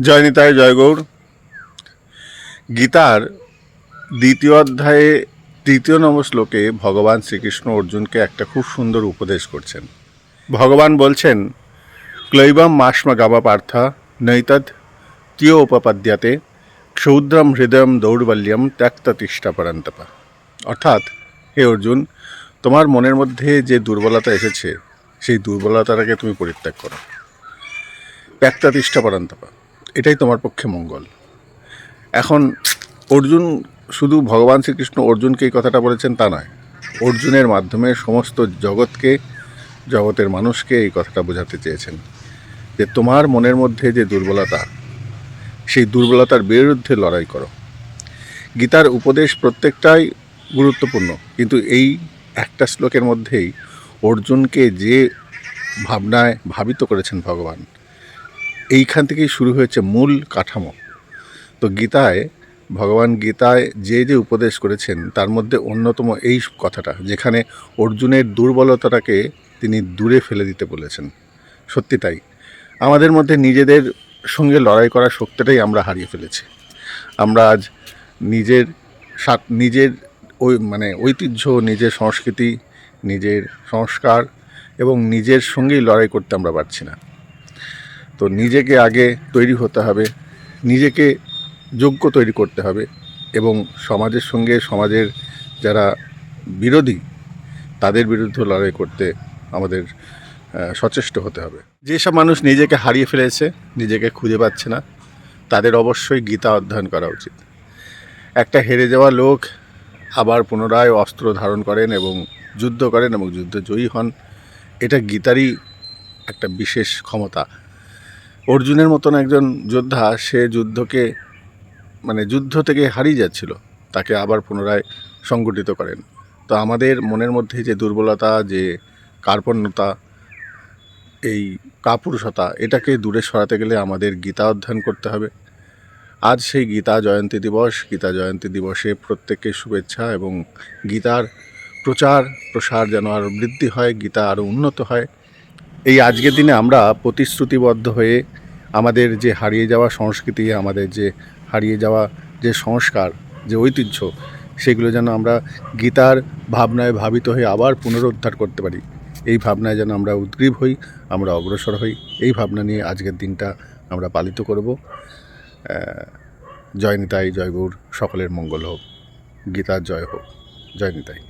জয় নিতাই জয় গৌর। গীতার দ্বিতীয় অধ্যায়ে 3 নম্বর শ্লোকে ভগবান শ্রীকৃষ্ণ অর্জুনকে একটা খুব সুন্দর উপদেশ করছেন। ভগবান বলছেন, ক্লৈবম মাস্ম গাবা পার্থা নৈতদ তিয় উপপাদ্যাতে ক্ষুদ্রম হৃদয়ম দৌর্বল্যম ত্যক্ত তিষ্ঠা পরন্তপা। অর্থাৎ, হে অর্জুন, তোমার মনের মধ্যে যে দুর্বলতা এসেছে সেই দুর্বলতাটাকে তুমি পরিত্যাগ করো। ত্যক্ত তিষ্ঠা পরন্তপা, এটাই তোমার পক্ষে মঙ্গল। এখন অর্জুন, শুধু ভগবান শ্রীকৃষ্ণ অর্জুনকে এই কথাটা বলেছেন তা নয়, অর্জুনের মাধ্যমে সমস্ত জগৎকে, জগতের মানুষকে এই কথাটা বোঝাতে চেয়েছেন যে তোমার মনের মধ্যে যে দুর্বলতা, সেই দুর্বলতার বিরুদ্ধে লড়াই করো। গীতার উপদেশ প্রত্যেকটাই গুরুত্বপূর্ণ, কিন্তু এই একটা শ্লোকের মধ্যেই অর্জুনকে যে ভাবনায় ভাবিত করেছেন ভগবান, এইখান থেকেই শুরু হয়েছে মূল কাঠামো। তো ভগবান গীতায় যে যে উপদেশ করেছেন তার মধ্যে অন্যতম এই কথাটা, যেখানে অর্জুনের দুর্বলতাটাকে তিনি দূরে ফেলে দিতে বলেছেন। সত্যি তাই, আমাদের মধ্যে নিজেদের সঙ্গে লড়াই করার শক্তিটাই আমরা হারিয়ে ফেলেছি। আমরা আজ নিজের ঐতিহ্য, নিজের সংস্কৃতি, নিজের সংস্কার এবং নিজের সঙ্গেই লড়াই করতে আমরা পারছি না। তো নিজেকে আগে তৈরি হতে হবে, নিজেকে যোগ্য তৈরি করতে হবে এবং সমাজের সঙ্গে, সমাজের যারা বিরোধী তাদের বিরুদ্ধে লড়াই করতে আমাদের সচেষ্ট হতে হবে। যেসব মানুষ নিজেকে হারিয়ে ফেলেছে, নিজেকে খুঁজে পাচ্ছে না, তাদের অবশ্যই গীতা অধ্যয়ন করা উচিত। একটা হেরে যাওয়া লোক আবার পুনরায় অস্ত্র ধারণ করেন এবং যুদ্ধ করেন এবং যুদ্ধে জয়ী হন, এটা গীতারই একটা বিশেষ ক্ষমতা। অর্জুনের মতন একজন যোদ্ধা, সে যুদ্ধ থেকে হারিয়ে যাচ্ছিল, তাকে আবার পুনরায় সংগঠিত করেন। তো আমাদের মনের মধ্যে যে দুর্বলতা, যে কার্পণ্যতা, এই কাপুরুষতা, এটাকে দূরে সরাতে গেলে আমাদের গীতা অধ্যয়ন করতে হবে। আজ সেই গীতা জয়ন্তী দিবস। গীতা জয়ন্তী দিবসে প্রত্যেককে শুভেচ্ছা এবং গীতার প্রচার প্রসার যেন আরও বৃদ্ধি হয়, গীতা আরও উন্নত হয়। এই আজকের দিনে আমরা প্রতিশ্রুতিবদ্ধ হয়ে আমাদের যে হারিয়ে যাওয়া সংস্কৃতি, আমাদের যে হারিয়ে যাওয়া যে সংস্কার, যে ঐতিহ্য, সেগুলো যেন আমরা গীতার ভাবনায় ভাবিত হয়ে আবার পুনরুদ্ধার করতে পারি। এই ভাবনায় যেন আমরা উদ্গ্রীব হই, আমরা অগ্রসর হই। এই ভাবনা নিয়ে আজকের দিনটা আমরা পালিত করব। জয় নিতাই, জয় গৌর, সকলের মঙ্গল হোক, গীতার জয় হোক। জয় নিতাই।